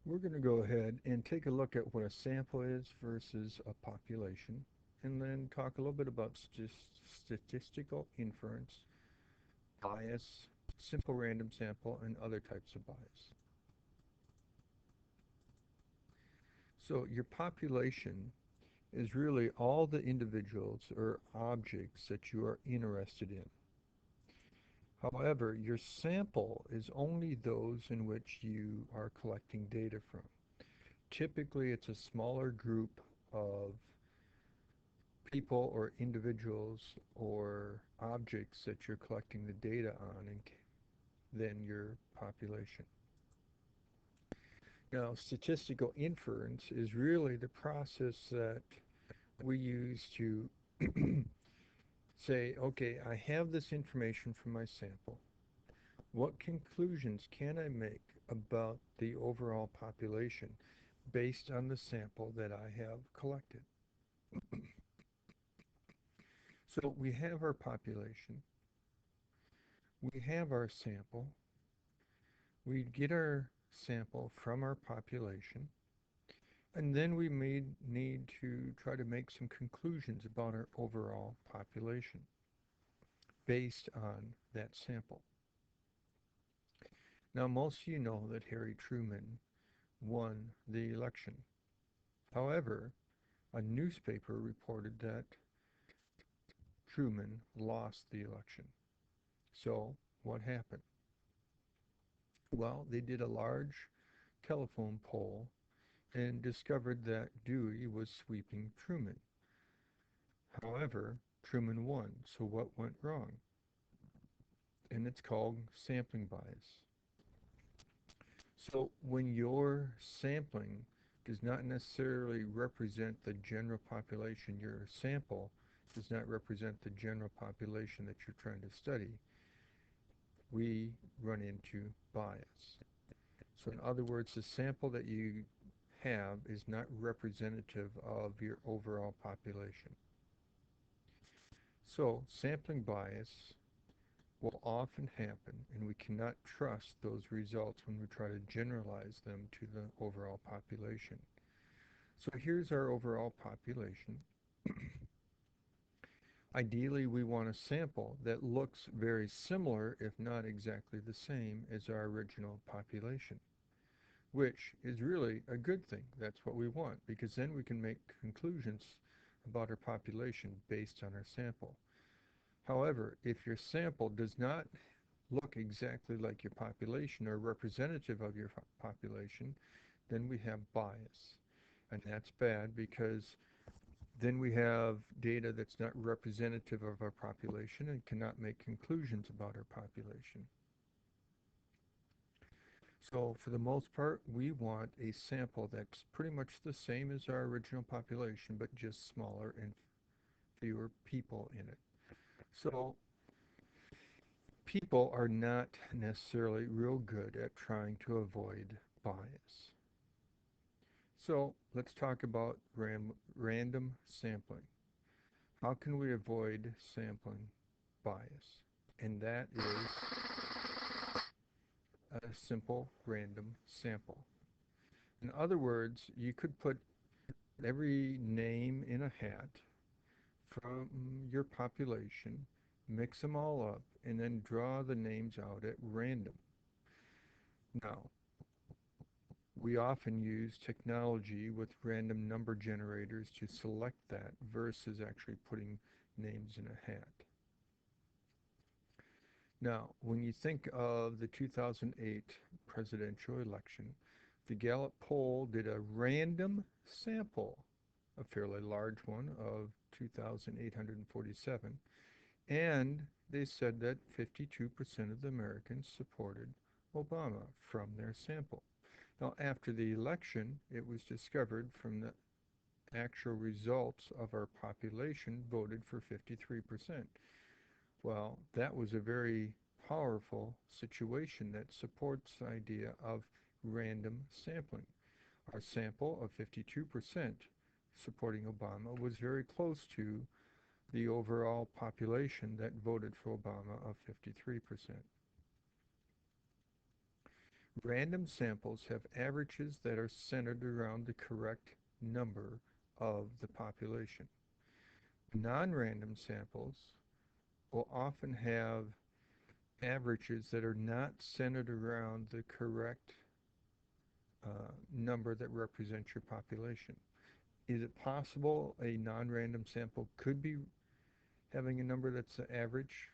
We're going to go ahead and take a look at what a sample is versus a population, and then talk a little bit about statistical inference, bias, simple random sample, and other types of bias. So your population is really all the individuals or objects that you are interested in. However, your sample is only those in which you are collecting data from. Typically, it's a smaller group of people or individuals or objects that you're collecting the data on than your population. Now, statistical inference is really the process that we use to say, okay, I have this information from my sample. What conclusions can I make about the overall population based on the sample that I have collected? So we have our population, we have our sample, we get our sample from our population, and then we may need to try to make some conclusions about our overall population based on that sample. Now, most of you know that Harry Truman won the election. However, a newspaper reported that Truman lost the election. So, what happened? Well, they did a large telephone poll and discovered that Dewey was sweeping Truman. However, Truman won, so what went wrong? And it's called sampling bias. So when your sampling does not necessarily represent the general population, your sample does not represent the general population that you're trying to study, we run into bias. So in other words, the sample that you have is not representative of your overall population. So sampling bias will often happen, and we cannot trust those results when we try to generalize them to the overall population. So here's our overall population. Ideally, we want a sample that looks very similar, if not exactly the same, as our original population, which is really a good thing. That's what we want, because then we can make conclusions about our population based on our sample. However, if your sample does not look exactly like your population or representative of your population, then we have bias. And that's bad because then we have data that's not representative of our population and cannot make conclusions about our population. So for the most part, we want a sample that's pretty much the same as our original population, but just smaller and fewer people in it. So people are not necessarily real good at trying to avoid bias. So let's talk about random sampling. How can we avoid sampling bias? And that is a simple random sample. In other words, you could put every name in a hat from your population, mix them all up, and then draw the names out at random. Now, we often use technology with random number generators to select that versus actually putting names in a hat. Now, when you think of the 2008 presidential election, the Gallup poll did a random sample, a fairly large one of 2,847, and they said that 52% of the Americans supported Obama from their sample. Now, after the election, it was discovered from the actual results of our population voted for 53%. Well, that was a very powerful situation that supports the idea of random sampling. Our sample of 52% supporting Obama was very close to the overall population that voted for Obama of 53%. Random samples have averages that are centered around the correct number of the population. Non-random samples will often have averages that are not centered around the correct number that represents your population. Is it possible a non-random sample could be having a number that's the average,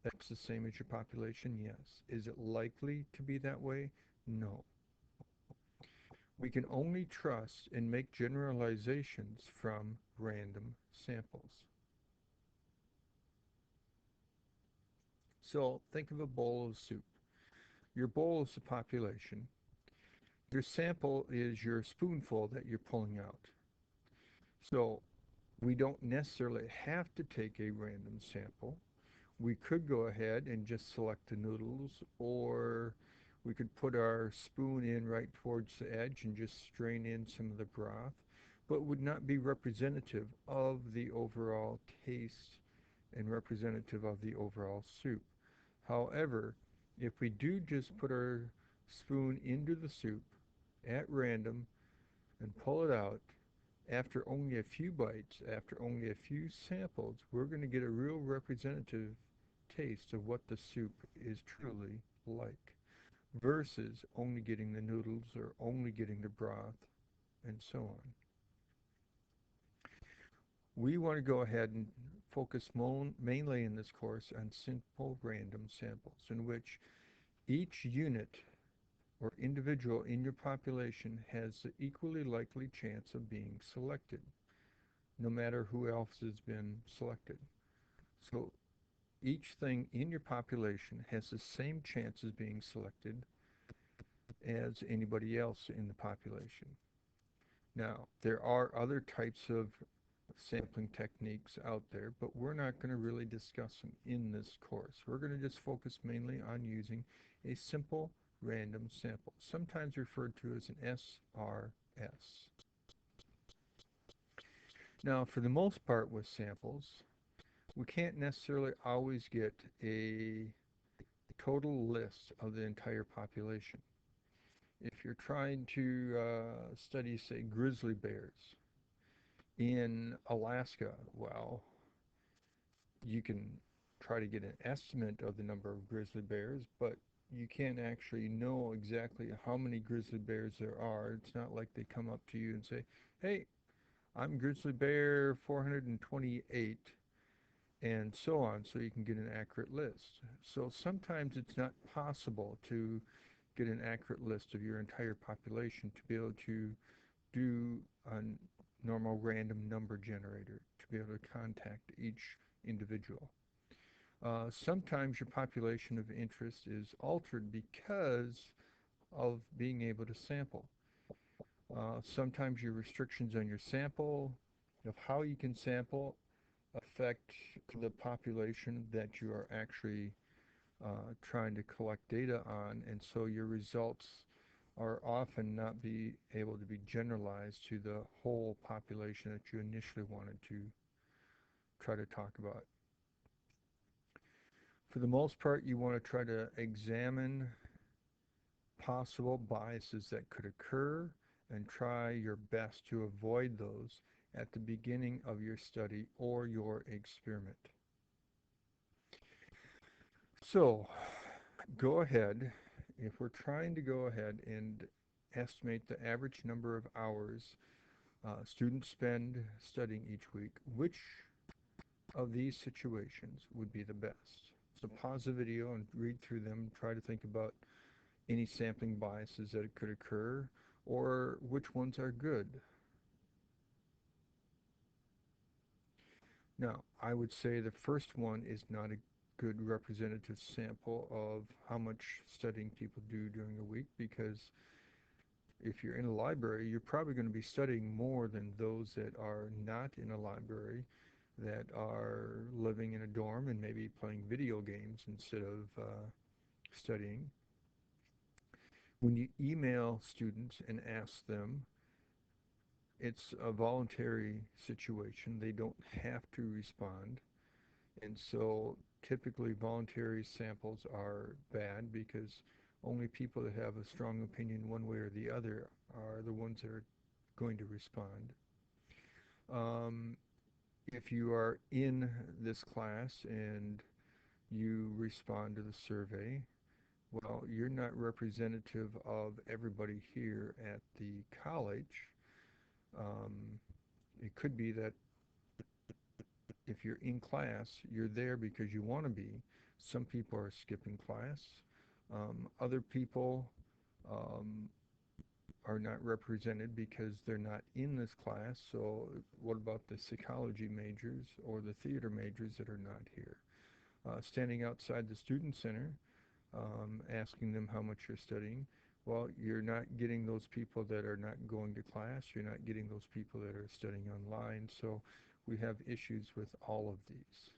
that's the same as your population? Yes. Is it likely to be that way? No. We can only trust and make generalizations from random samples. So think of a bowl of soup. Your bowl is the population. Your sample is your spoonful that you're pulling out. So we don't necessarily have to take a random sample. We could go ahead and just select the noodles, or we could put our spoon in right towards the edge and just strain in some of the broth, but would not be representative of the overall taste and representative of the overall soup. However, if we do just put our spoon into the soup at random and pull it out, after only a few bites, after only a few samples, we're going to get a real representative taste of what the soup is truly like, versus only getting the noodles or only getting the broth and so on. We want to go ahead and focus mainly in this course on simple random samples, in which each unit or individual in your population has the equally likely chance of being selected, no matter who else has been selected. So each thing in your population has the same chance of being selected as anybody else in the population. Now, there are other types of sampling techniques out there, but we're not going to really discuss them in this course. We're going to just focus mainly on using a simple random sample, sometimes referred to as an SRS. Now, for the most part with samples, we can't necessarily always get a total list of the entire population. If you're trying to study, say, grizzly bears in Alaska, well, you can try to get an estimate of the number of grizzly bears, but you can't actually know exactly how many grizzly bears there are. It's not like they come up to you and say, hey, I'm grizzly bear 428, and so on, so you can get an accurate list. So sometimes it's not possible to get an accurate list of your entire population to be able to do a normal random number generator, to be able to contact each individual. Sometimes your population of interest is altered because of being able to sample. Sometimes your restrictions on your sample, of how you can sample, affect the population that you are actually trying to collect data on, and so your results are often not be able to be generalized to the whole population that you initially wanted to try to talk about. For the most part, you want to try to examine possible biases that could occur and try your best to avoid those at the beginning of your study or your experiment. So go ahead, if we're trying to go ahead and estimate the average number of hours students spend studying each week, which of these situations would be the best? So pause the video and read through them, try to think about any sampling biases that could occur, or which ones are good. Now, I would say the first one is not a good representative sample of how much studying people do during a week, because if you're in a library, you're probably going to be studying more than those that are not in a library, that are living in a dorm and maybe playing video games instead of studying. When you email students and ask them, it's a voluntary situation. They don't have to respond. And so typically voluntary samples are bad because Only people that have a strong opinion one way or the other are the ones that are going to respond. Um, if you are in this class and you respond to the survey, well, you're not representative of everybody here at the college. Um, it could be that if you're in class, you're there because you want to be. Some people are skipping class. Other people um, are not represented because they're not in this class. So what about the psychology majors or the theater majors that are not here? Standing outside the student center, asking them how much you're studying. Well, you're not getting those people that are not going to class. You're not getting those people that are studying online. So we have issues with all of these.